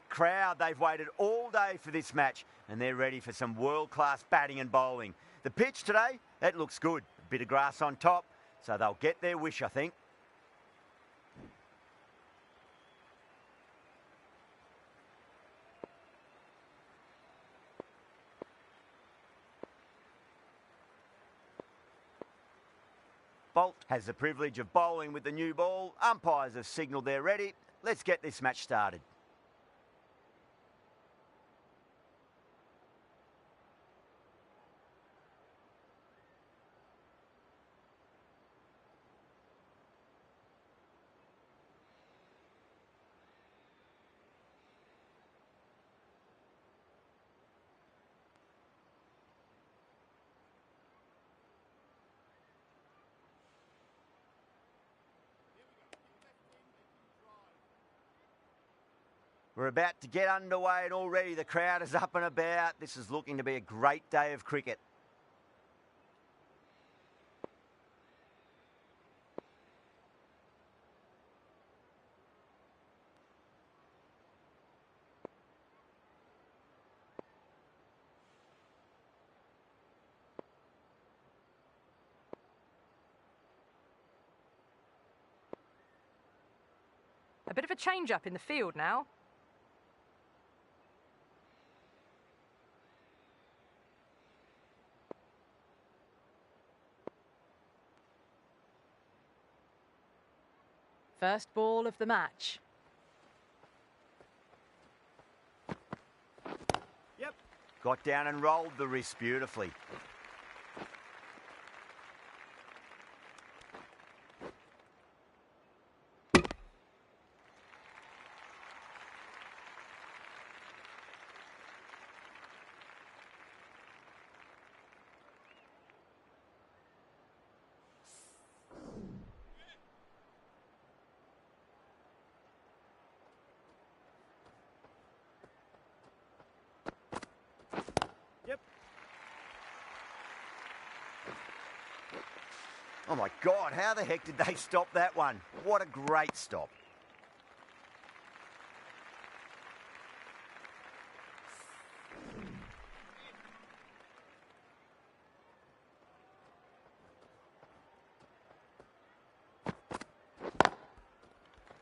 Crowd, they've waited all day for this match and they're ready for some world-class batting and bowling. The pitch today, that looks good. A bit of grass on top, so they'll get their wish, I think. Bolt has the privilege of bowling with the new ball. Umpires have signalled they're ready. Let's get this match started. We're about to get underway and already the crowd is up and about. This is looking to be a great day of cricket. A bit of a change-up in the field now. First ball of the match. Yep. Got down and rolled the wrist beautifully. Yep. Oh my God, how the heck did they stop that one? What a great stop.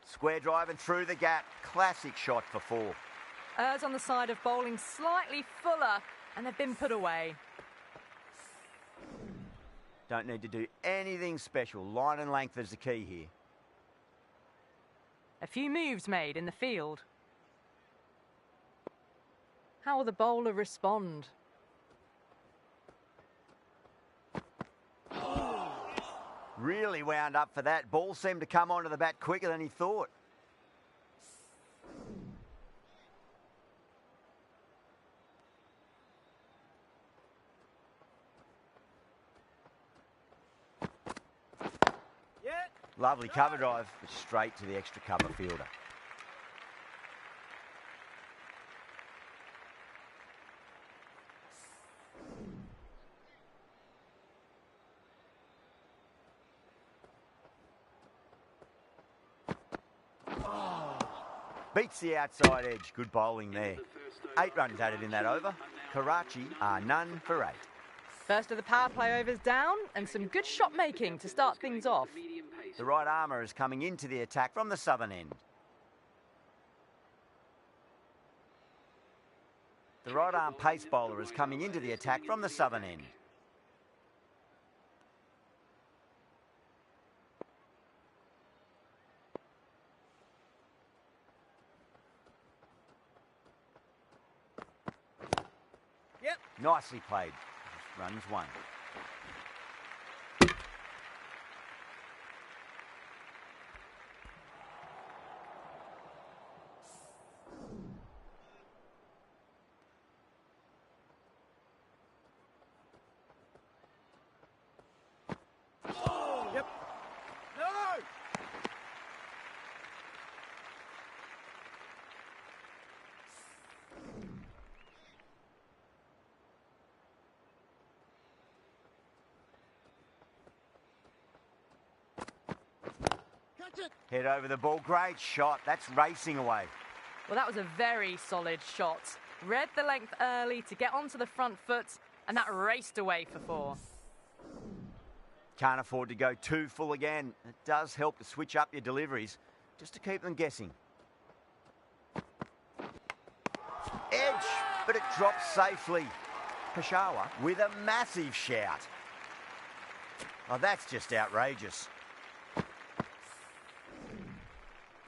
Square drive and through the gap. Classic shot for four. Errs on the side of bowling slightly fuller, and they've been put away. Don't need to do anything special. Line and length is the key here. A few moves made in the field. How will the bowler respond? Really wound up for that. Ball seemed to come onto the bat quicker than he thought. Yeah. Lovely cover drive, but straight to the extra cover fielder. Beats the outside edge. Good bowling there. 8 runs added in that over. Karachi are none for 8. First of the power play overs down, and some good shot making to start things off. The right armour is coming into the attack from the southern end. The right arm pace bowler is coming into the attack from the southern end. Yep. Nicely played. Runs 1. Yep. No! Catch it. Head over the ball. Great shot. That's racing away. Well, that was a very solid shot. Read the length early to get onto the front foot, and that raced away for 4. Can't afford to go too full again. It does help to switch up your deliveries, just to keep them guessing. Edge, but it drops safely. Peshawar with a massive shout. Oh, that's just outrageous.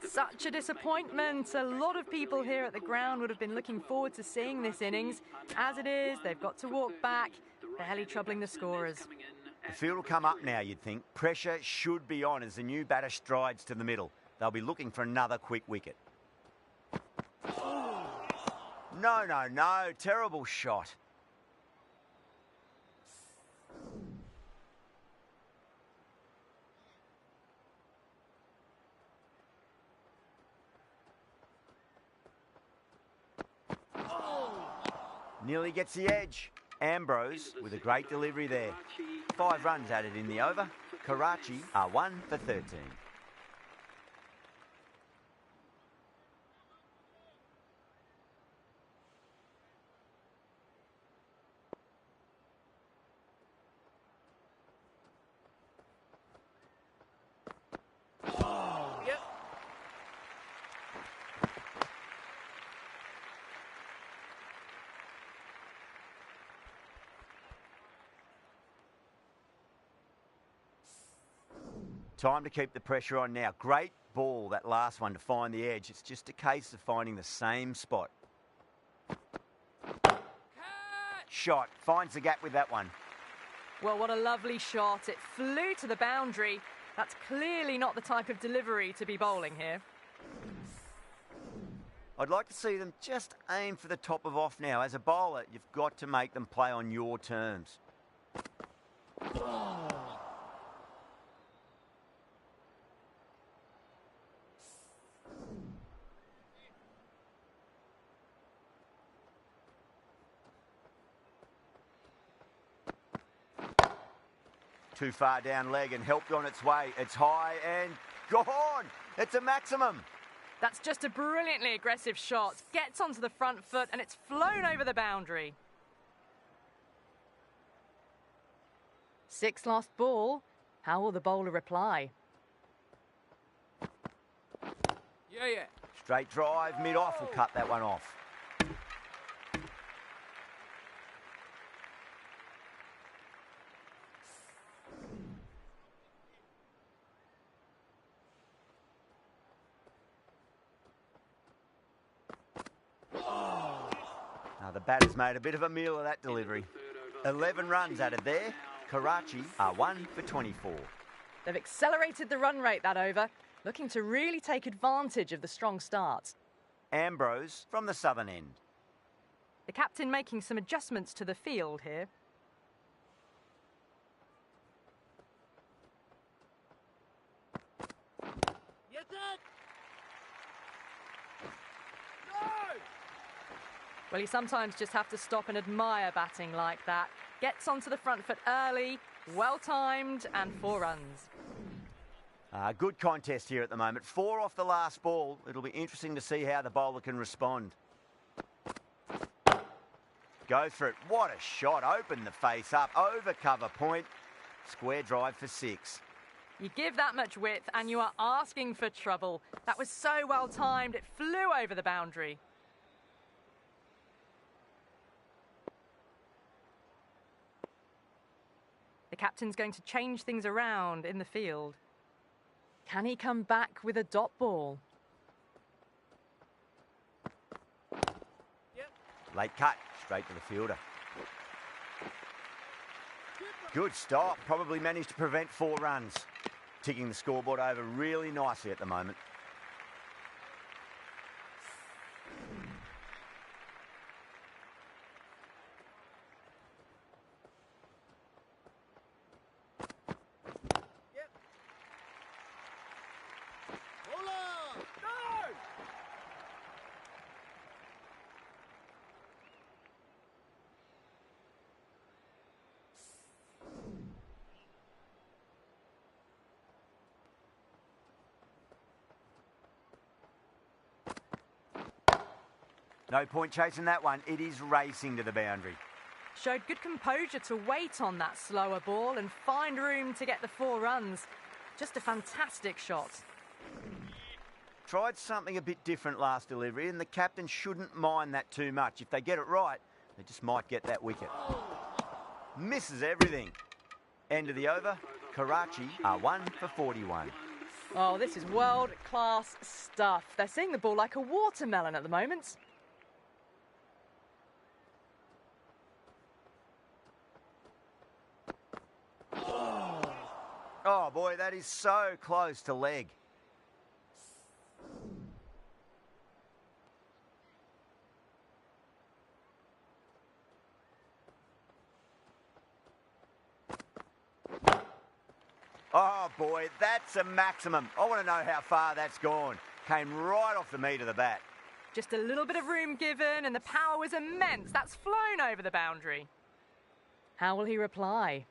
Such a disappointment. A lot of people here at the ground would have been looking forward to seeing this innings. As it is, they've got to walk back, barely troubling the scorers. The field will come up now, you'd think. Pressure should be on as the new batter strides to the middle. They'll be looking for another quick wicket. No. Terrible shot. Nearly gets the edge. Ambrose with a great delivery there. 5 runs added in the over. Karachi are 1 for 13. Time to keep the pressure on now. Great ball, that last one, to find the edge. It's just a case of finding the same spot. Shot. Finds the gap with that one. Well, what a lovely shot. It flew to the boundary. That's clearly not the type of delivery to be bowling here. I'd like to see them just aim for the top of off now. As a bowler, you've got to make them play on your terms. Too far down leg and helped on its way. It's high and gone. It's a maximum. That's just a brilliantly aggressive shot. Gets onto the front foot and it's flown over the boundary. 6 last ball. How will the bowler reply? Yeah. Straight drive, mid-off will cut that one off. The batter's made a bit of a meal of that delivery. 11 runs added there. Karachi are 1 for 24. They've accelerated the run rate that over, looking to really take advantage of the strong start. Ambrose from the southern end. The captain making some adjustments to the field here. Well, you sometimes just have to stop and admire batting like that. Gets onto the front foot early, well-timed, and 4 runs. Good contest here at the moment. 4 off the last ball. It'll be interesting to see how the bowler can respond. Go for it. What a shot. Open the face up. Over cover point. Square drive for 6. You give that much width and you are asking for trouble. That was so well-timed. It flew over the boundary. The captain's going to change things around in the field. Can he come back with a dot ball? Late cut, straight to the fielder. Good stop, probably managed to prevent 4 runs. Ticking the scoreboard over really nicely at the moment. No point chasing that one. It is racing to the boundary. Showed good composure to wait on that slower ball and find room to get the 4 runs. Just a fantastic shot. Tried something a bit different last delivery, and the captain shouldn't mind that too much. If they get it right, they just might get that wicket. Misses everything. End of the over. Karachi are 1 for 41. Oh, this is world-class stuff. They're seeing the ball like a watermelon at the moment. Oh, boy, that is so close to leg. Oh, boy, that's a maximum. I want to know how far that's gone. Came right off the meat of the bat. Just a little bit of room given, and the power was immense. That's flown over the boundary. How will he reply?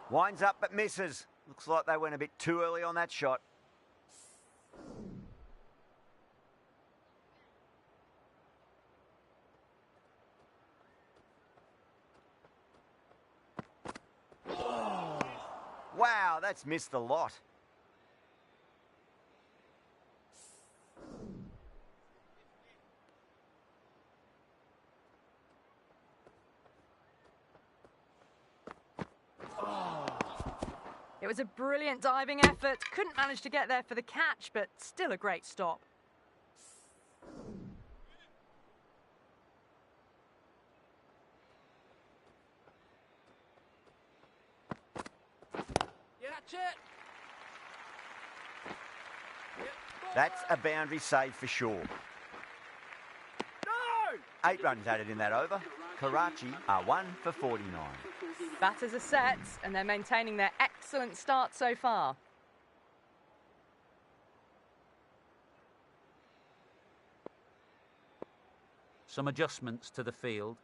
Winds up but misses. Looks like they went a bit too early on that shot. Wow, that's missed a lot. It was a brilliant diving effort. Couldn't manage to get there for the catch, but still a great stop. Yeah, that's it. That's a boundary save for sure. No! 8 runs added in that over. Karachi are 1 for 49. Batters are set, and they're maintaining their excellent start so far. Some adjustments to the field.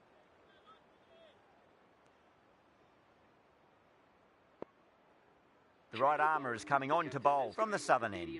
The right armour is coming on to bowl from the southern end.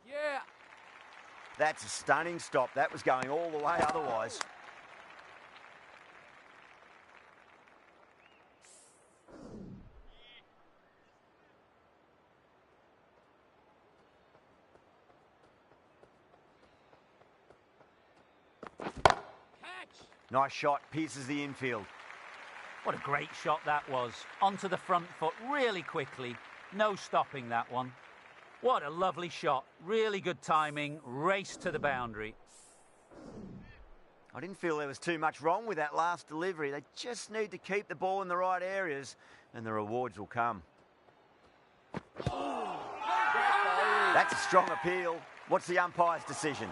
Yeah. That's a stunning stop. That was going all the way otherwise. Catch. Nice shot, pierces the infield. What a great shot that was. Onto the front foot really quickly. No stopping that one. What a lovely shot. Really good timing. Race to the boundary. I didn't feel there was too much wrong with that last delivery. They just need to keep the ball in the right areas and the rewards will come. That's a strong appeal. What's the umpire's decision?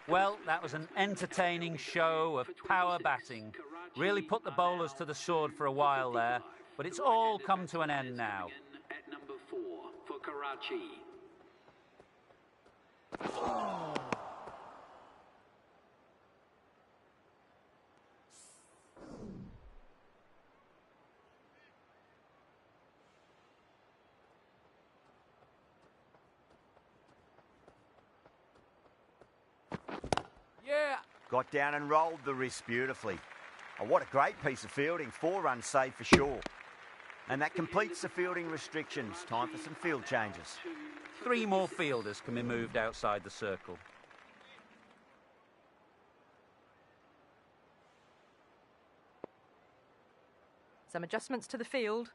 Well, that was an entertaining show of power batting. Really put the bowlers to the sword for a while there, but it's all come to an end now. At number 4 for Karachi. Yeah. Got down and rolled the wrist beautifully. Oh, what a great piece of fielding. 4 runs saved for sure. And that completes the fielding restrictions. Time for some field changes. 3 more fielders can be moved outside the circle. Some adjustments to the field.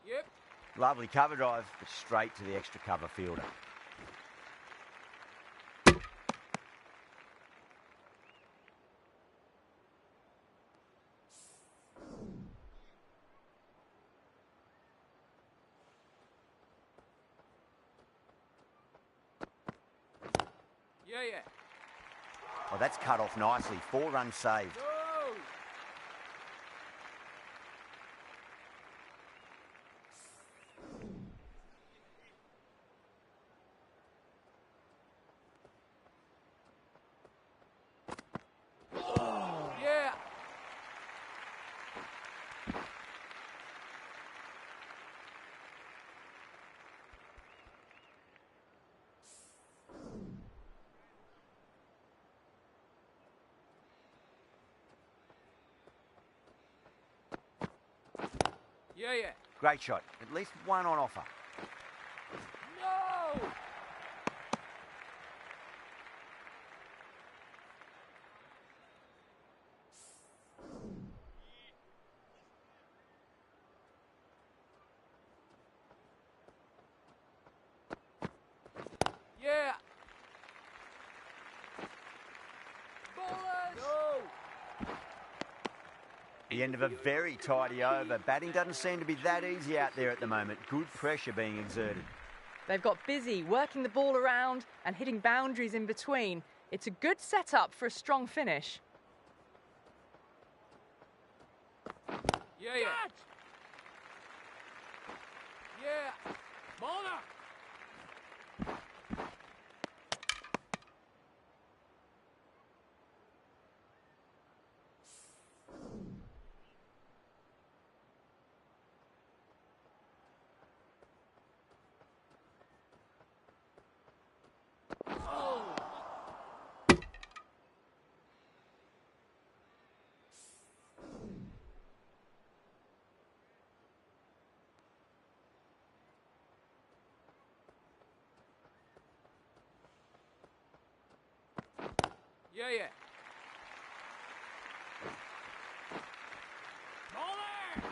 Yep. Lovely cover drive, but straight to the extra cover fielder. Yeah, yeah. Oh, that's cut off nicely. 4 runs saved. Go! Yeah. Yeah, yeah. Great shot. At least one on offer. No! Yeah. Ballers! No! The end of a very tidy over. Batting doesn't seem to be that easy out there at the moment. Good pressure being exerted. They've got busy working the ball around and hitting boundaries in between. It's a good setup for a strong finish. Yeah, yeah. Yeah. Mona! Yeah, yeah. Bowler!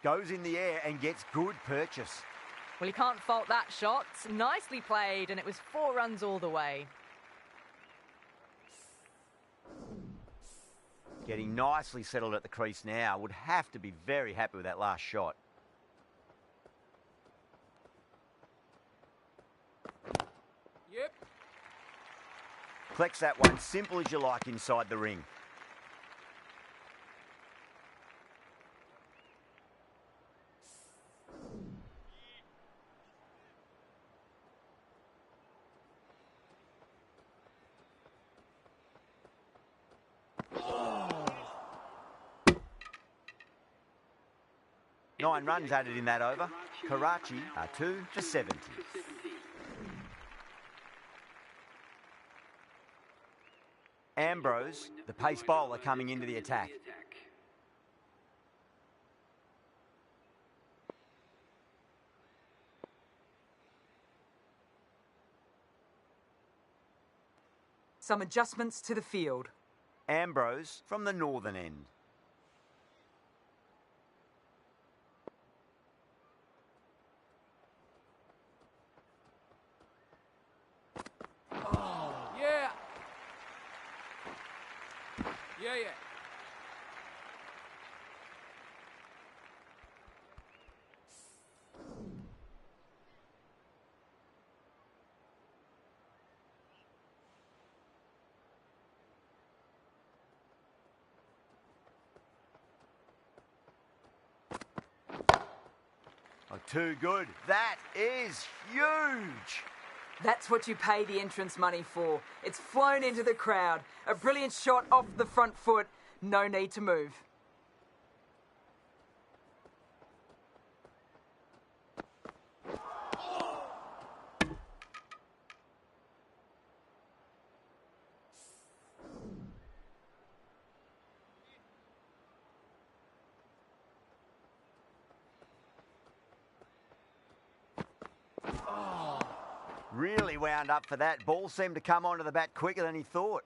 Goes in the air and gets good purchase. Well, you can't fault that shot. Nicely played, and it was 4 runs all the way. Getting nicely settled at the crease now. Would have to be very happy with that last shot. Yep. Collects that one, simple as you like inside the ring. Nine runs added in that over. Karachi are 2 for 70. Ambrose, the pace bowler, coming into the attack. Some adjustments to the field. Ambrose from the northern end. Yeah. Yeah, yeah. Oh, too good. That is huge. That's what you pay the entrance money for. It's flown into the crowd. A brilliant shot off the front foot. No need to move. Really wound up for that. Ball seemed to come onto the bat quicker than he thought.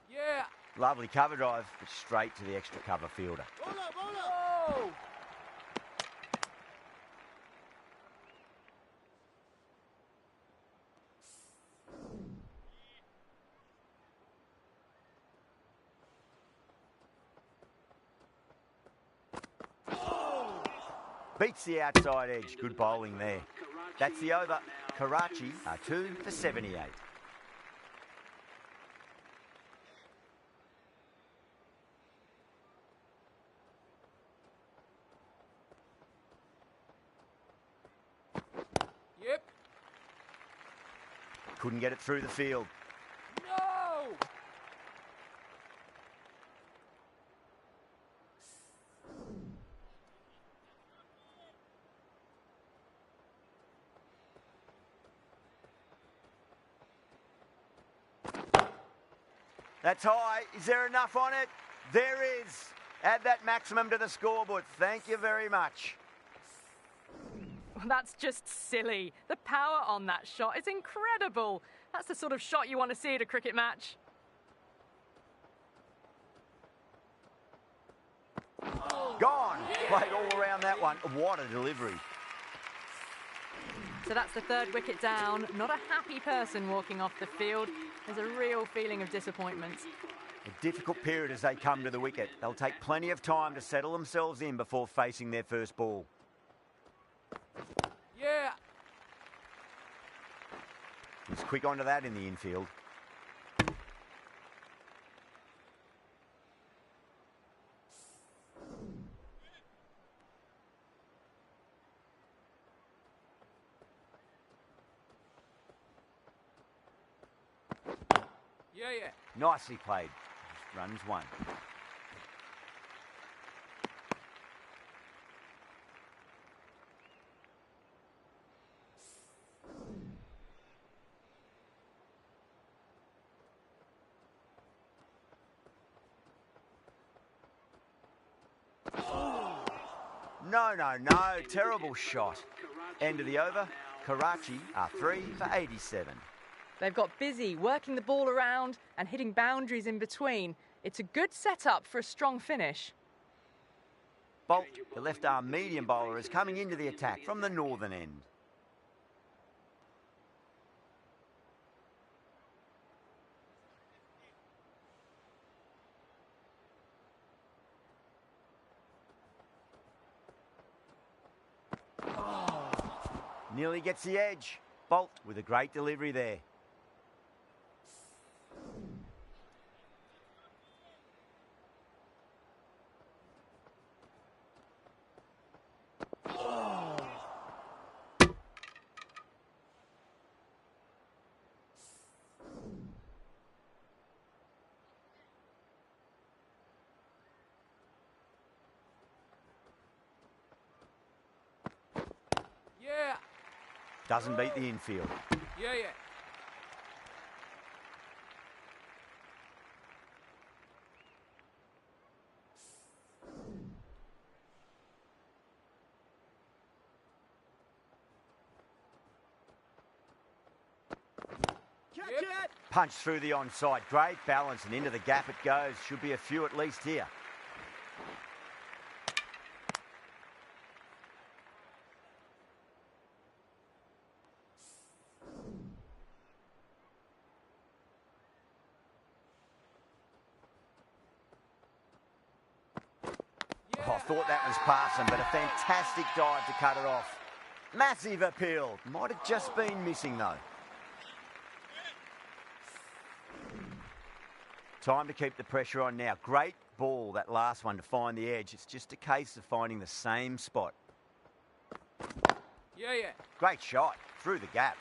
Yeah. Lovely cover drive, but straight to the extra cover fielder. Oh. Beats the outside edge. Good bowling there. That's the over. Karachi are 2 for 78. Yep. Couldn't get it through the field. No. That's high. Is there enough on it? There is. Add that maximum to the scoreboard. Thank you very much. That's just silly. The power on that shot is incredible. That's the sort of shot you want to see at a cricket match. Gone. Played all around that one. What a delivery. So that's the third wicket down. Not a happy person walking off the field. There's a real feeling of disappointment. A difficult period as they come to the wicket. They'll take plenty of time to settle themselves in before facing their first ball. Yeah. He's quick onto that in the infield. Yeah. Nicely played. Runs one. No. Terrible shot. End of the over. Karachi are 3 for 87. They've got busy working the ball around and hitting boundaries in between. It's a good setup for a strong finish. Bolt, the left-arm medium bowler, is coming into the attack from the northern end. Nearly gets the edge. Bolt with a great delivery there. Yeah. Doesn't beat the infield. Yeah. Punch through the onside. Great balance and into the gap it goes. Should be a few at least here. Oh, I thought that was passing, but a fantastic dive to cut it off. Massive appeal. Might have just been missing, though. Time to keep the pressure on now. Great ball, that last one, to find the edge. It's just a case of finding the same spot. Yeah, yeah. Great shot, through the gap.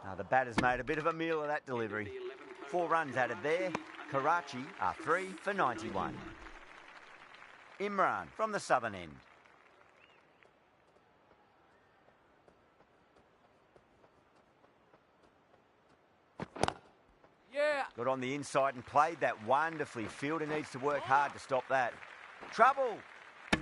Now the batter's made a bit of a meal of that delivery. 4 runs added there. Karachi are 3 for 91. Imran from the southern end. Yeah. Got on the inside and played that wonderfully. Fielder needs to work hard to stop that. Trouble! No.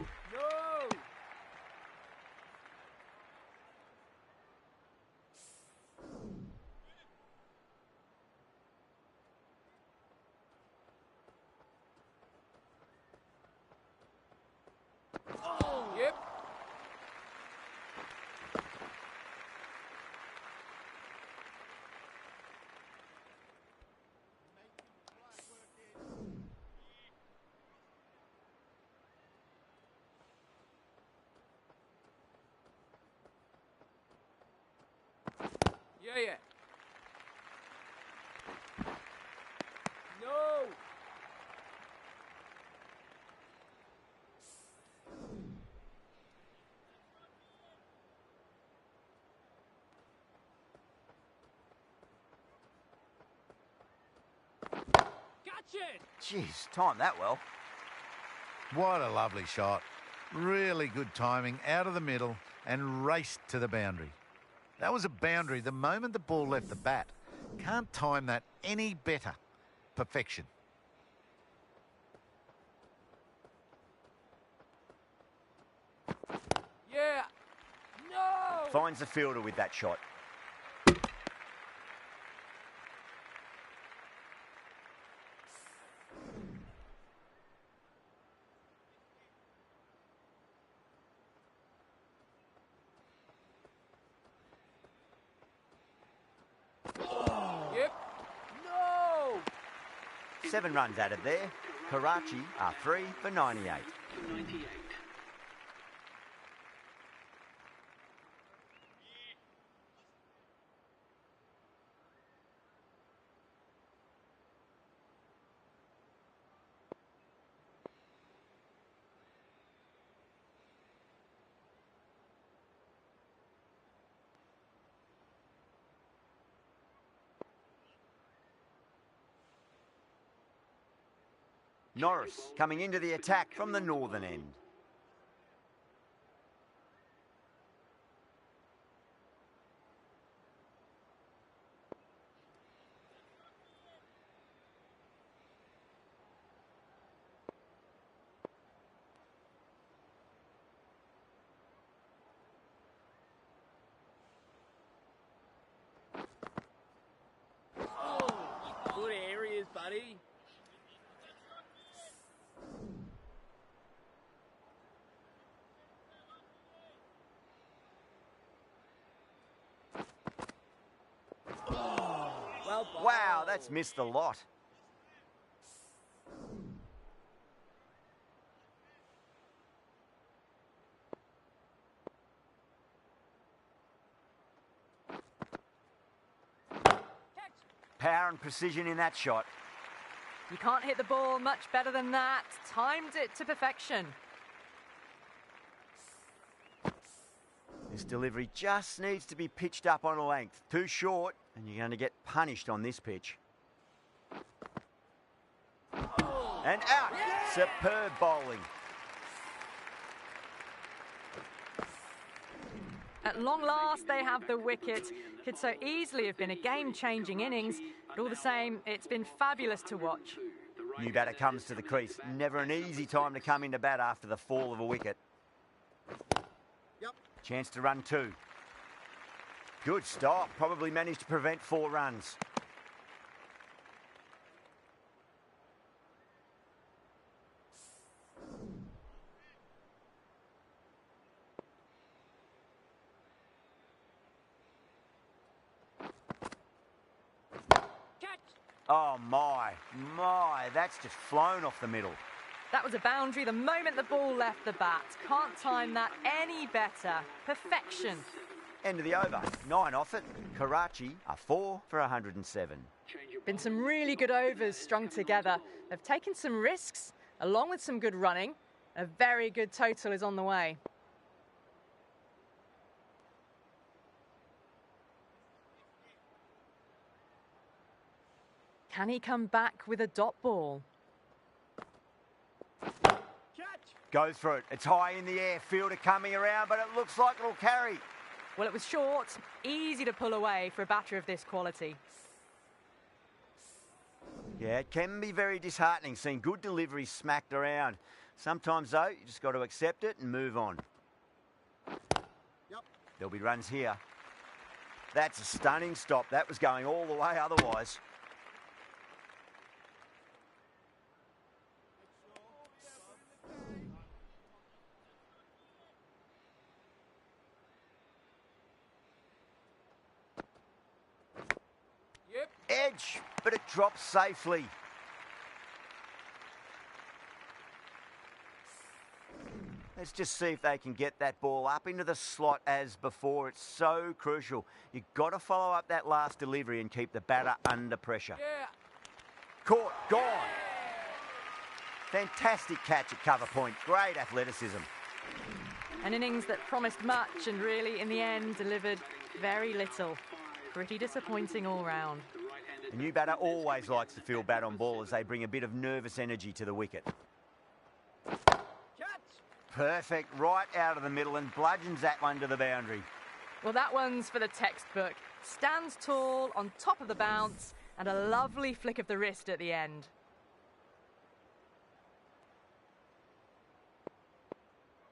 Yep. Yeah, yeah. No. Gotcha. Jeez, timed that well. What a lovely shot. Really good timing, out of the middle and raced to the boundary. That was a boundary the moment the ball left the bat. Can't time that any better. Perfection. Yeah. No. Finds the fielder with that shot. Yep. No. 7 runs added there. Karachi are 3 for 98. 98. Norris coming into the attack from the northern end. Good areas, buddy. Well, Wow, that's missed a lot. Power and precision in that shot. You can't hit the ball much better than that. Timed it to perfection. This delivery just needs to be pitched up on a length. Too short, and you're going to get punished on this pitch. And out. Superb bowling. At long last, they have the wicket. Could so easily have been a game-changing innings, but all the same, it's been fabulous to watch. New batter comes to the crease. Never an easy time to come into bat after the fall of a wicket. Chance to run 2. Good stop. Probably managed to prevent 4 runs. Oh, my, that's just flown off the middle. That was a boundary the moment the ball left the bat. Can't time that any better. Perfection. End of the over. 9 off it. Karachi are 4 for 107. Been some really good overs strung together. They've taken some risks, along with some good running. A very good total is on the way. Can he come back with a dot ball? Goes for it. It's high in the air. Fielder coming around, but it looks like it'll carry. Well, it was short. Easy to pull away for a batter of this quality. Yeah, it can be very disheartening seeing good deliveries smacked around. Sometimes, though, you just got to accept it and move on. There'll be runs here. That's a stunning stop. That was going all the way otherwise. Edge, but it drops safely. Let's just see if they can get that ball up into the slot as before. It's so crucial. You've got to follow up that last delivery and keep the batter under pressure. Yeah. Caught, gone. Fantastic catch at cover point. Great athleticism. An innings that promised much and really, in the end, delivered very little. Pretty disappointing all round. The new batter always likes to feel bat on ball as they bring a bit of nervous energy to the wicket. Perfect, right out of the middle and bludgeons that one to the boundary. Well, that one's for the textbook. Stands tall, on top of the bounce, and a lovely flick of the wrist at the end.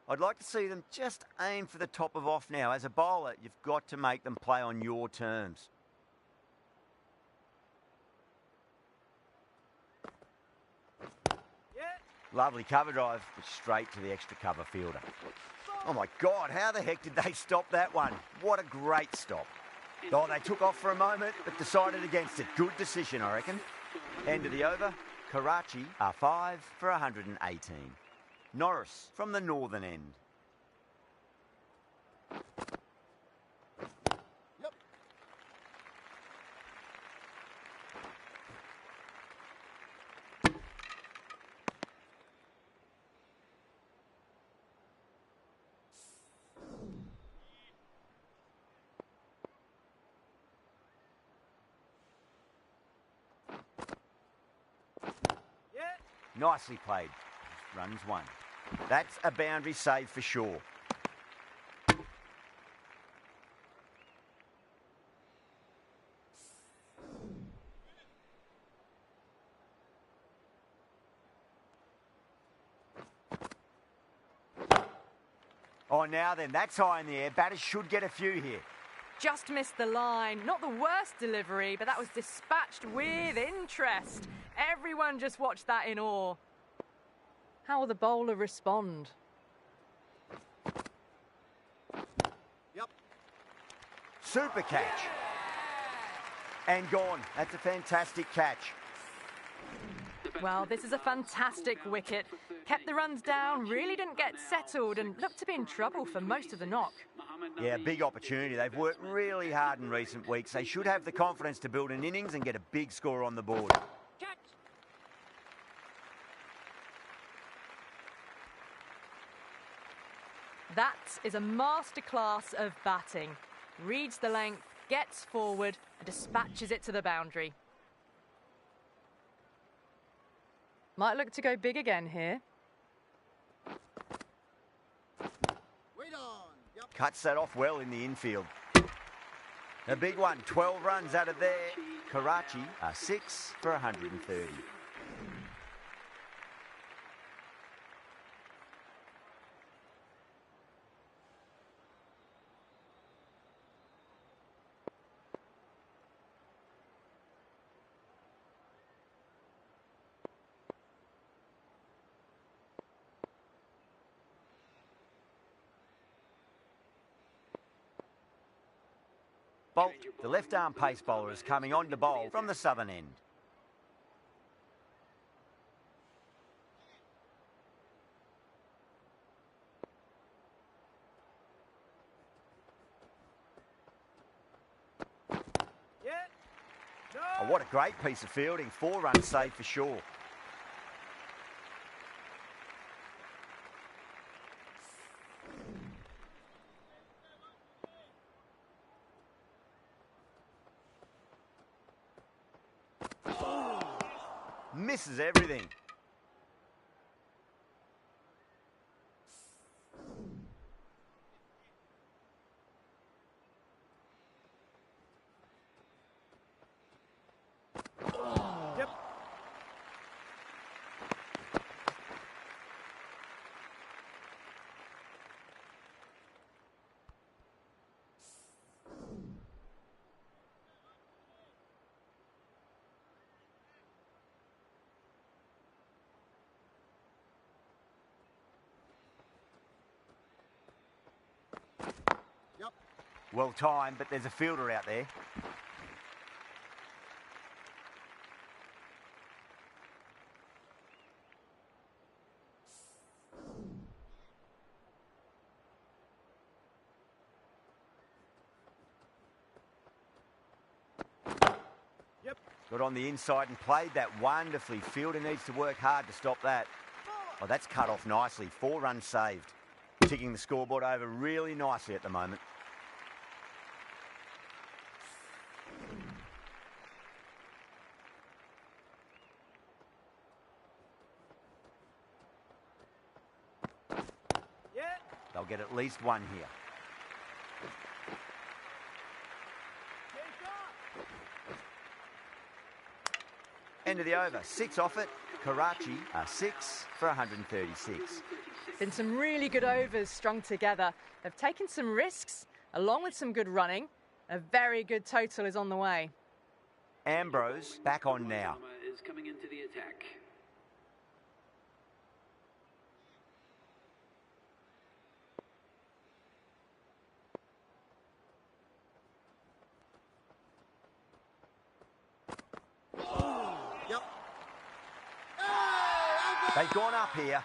I'd like to see them just aim for the top of off now. As a bowler, you've got to make them play on your terms. Lovely cover drive, but straight to the extra cover fielder. Oh my God, how the heck did they stop that one? What a great stop. Oh, they took off for a moment, but decided against it. Good decision, I reckon. End of the over. Karachi are 5 for 118. Norris from the northern end. Nicely played. Runs 1. That's a boundary save for sure. Oh, now then, that's high in the air. Batters should get a few here. Just missed the line. Not the worst delivery, but that was dispatched with interest. Everyone just watched that in awe. How will the bowler respond? Super catch. And gone. That's a fantastic catch. Well, this is a fantastic wicket. Kept the runs down, really didn't get settled and looked to be in trouble for most of the knock. Yeah, big opportunity. They've worked really hard in recent weeks. They should have the confidence to build an innings and get a big score on the board. That is a masterclass of batting. Reads the length, gets forward and dispatches it to the boundary. Might look to go big again here. Cuts that off well in the infield. A big one, 12 runs out of there. Karachi are 6 for 130. Bolt, the left-arm pace bowler, is coming on to bowl from the southern end. Oh, what a great piece of fielding. 4 runs saved for sure. Misses everything. Yep. Well timed, but there's a fielder out there. Yep. Got on the inside and played that wonderfully. Fielder needs to work hard to stop that. Oh, that's cut off nicely. 4 runs saved. Ticking the scoreboard over really nicely at the moment. Yeah. They'll get at least 1 here. Take up. End of the over. 6 off it. Karachi are 6 for 136. Been some really good overs strung together. They've taken some risks, along with some good running. A very good total is on the way. Ambrose back on now. Is coming into the attack. They've gone up here.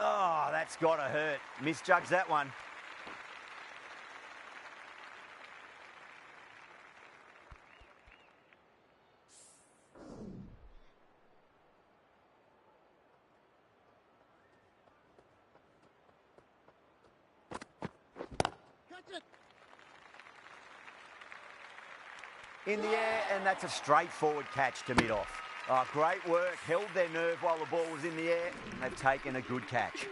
Oh, that's got to hurt. Misjudged that one. In the air, and that's a straightforward catch to mid-off. Oh, great work. Held their nerve while the ball was in the air. They've taken a good catch.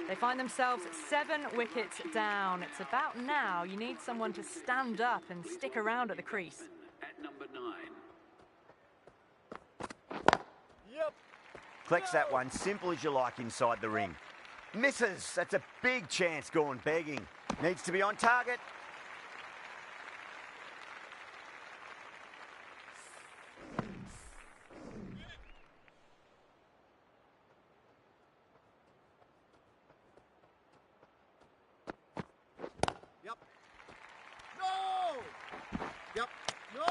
They find themselves 7 wickets down. It's about now you need someone to stand up and stick around at the crease. At number 9. Yep. Collects that one, simple as you like inside the ring. Misses. That's a big chance gone begging. Needs to be on target. Yep. No. Yep. No.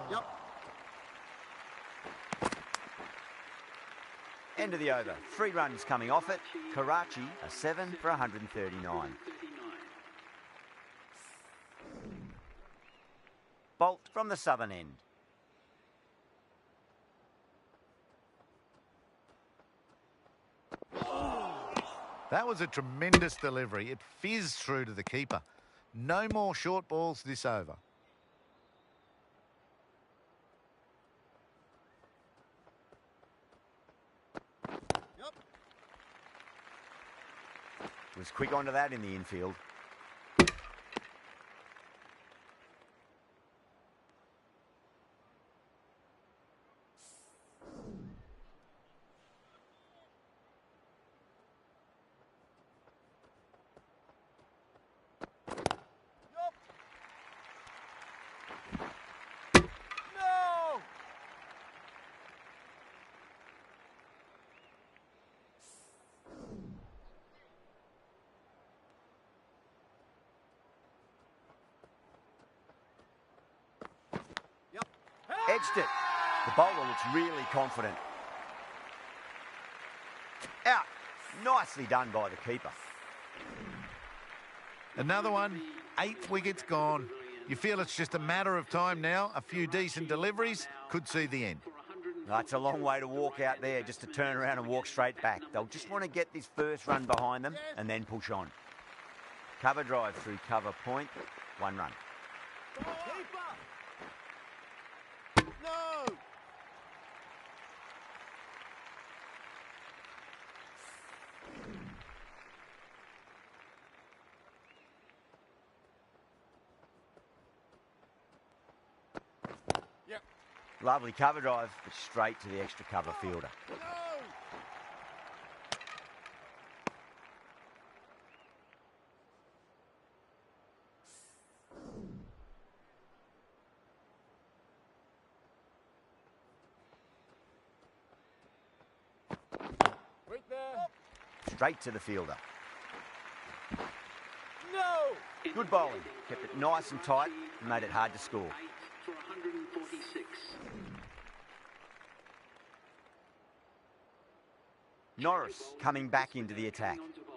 Yep. End of the over. 3 runs coming off it. Karachi are 7 for 139. Bolt from the southern end. That was a tremendous delivery. It fizzed through to the keeper. No more short balls this over. Yep. Was quick onto that in the infield. No. Edged it. The bowler looks really confident. Out. Nicely done by the keeper. Another one, 8 wickets gone. You feel it's just a matter of time now. A few decent deliveries could see the end. That's a long way to walk out there just to turn around and walk straight back. They'll just want to get this first run behind them and then push on. Cover drive through cover point, 1 run. No! Yep. Lovely cover drive, but straight to the extra cover fielder. No! Wait there. Straight to the fielder. No! Good bowling. Kept it nice and tight and made it hard to score. 8 for 146. Norris coming back into the attack. On to bowl.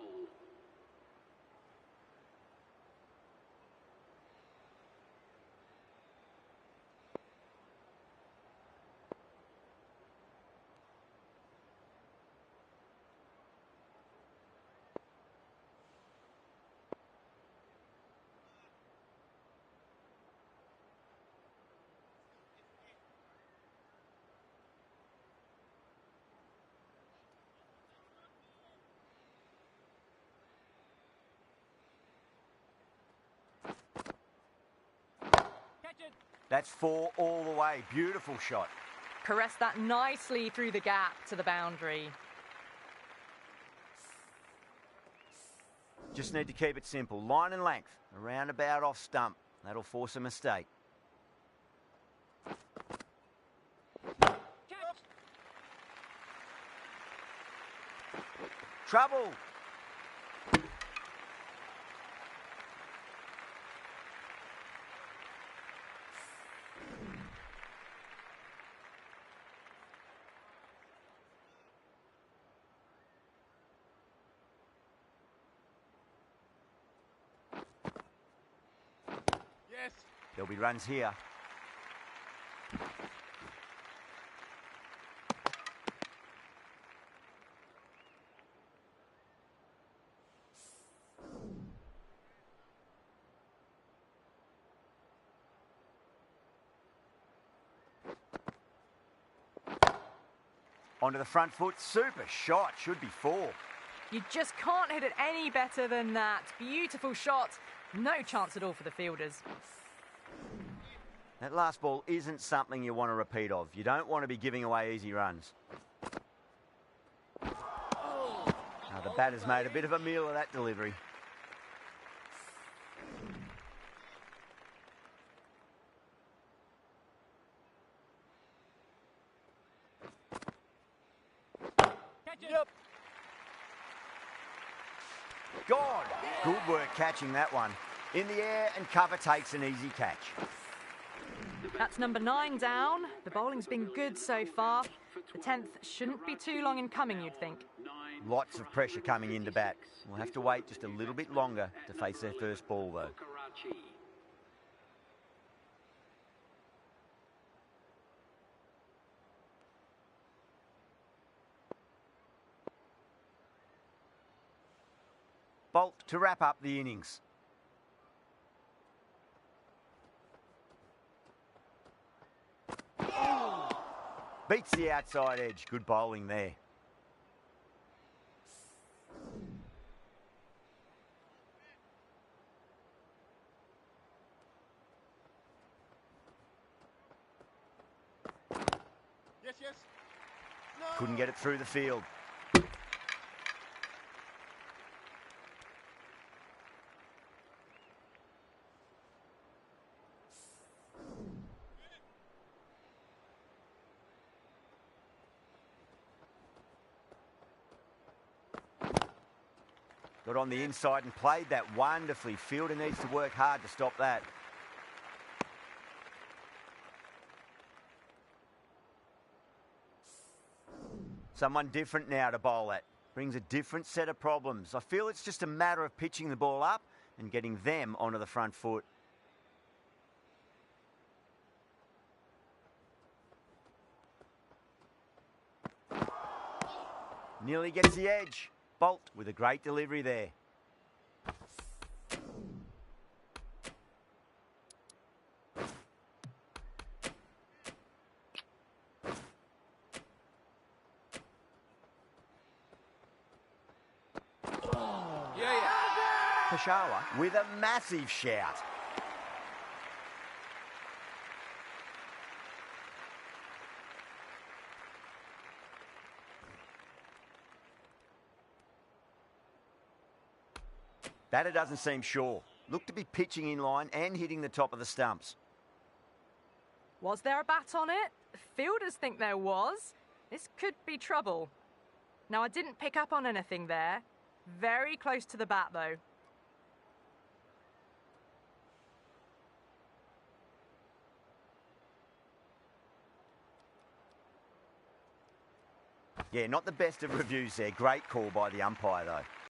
That's 4 all the way. Beautiful shot. Caressed that nicely through the gap to the boundary. Just need to keep it simple. Line and length. Around about off stump. That'll force a mistake. Trouble. Yes! There'll be runs here. Onto the front foot. Super shot. Should be 4. You just can't hit it any better than that. Beautiful shot. No chance at all for the fielders. That last ball isn't something you want to repeat of. You don't want to be giving away easy runs. Now the batter's made a bit of a meal of that delivery. Yep! Gone. Good work catching that one. In the air and cover takes an easy catch. That's number 9 down. The bowling's been good so far. The 10th shouldn't be too long in coming, you'd think. 9 Lots of pressure coming into bat. We'll have to wait just a little bit longer to face their first ball though. Karachi. Bolt to wrap up the innings. Beats the outside edge. Good bowling there. Yes, yes! No! Couldn't get it through the field. Got on the inside and played that wonderfully. Fielder needs to work hard to stop that. Someone different now to bowl at. Brings a different set of problems. I feel it's just a matter of pitching the ball up and getting them onto the front foot. Nearly gets the edge. Bolt with a great delivery there. Peshawar with a massive shout. Batter doesn't seem sure. Looked to be pitching in line and hitting the top of the stumps. Was there a bat on it? Fielders think there was. This could be trouble. Now, I didn't pick up on anything there. Very close to the bat, though. Yeah, not the best of reviews there. Great call by the umpire, though.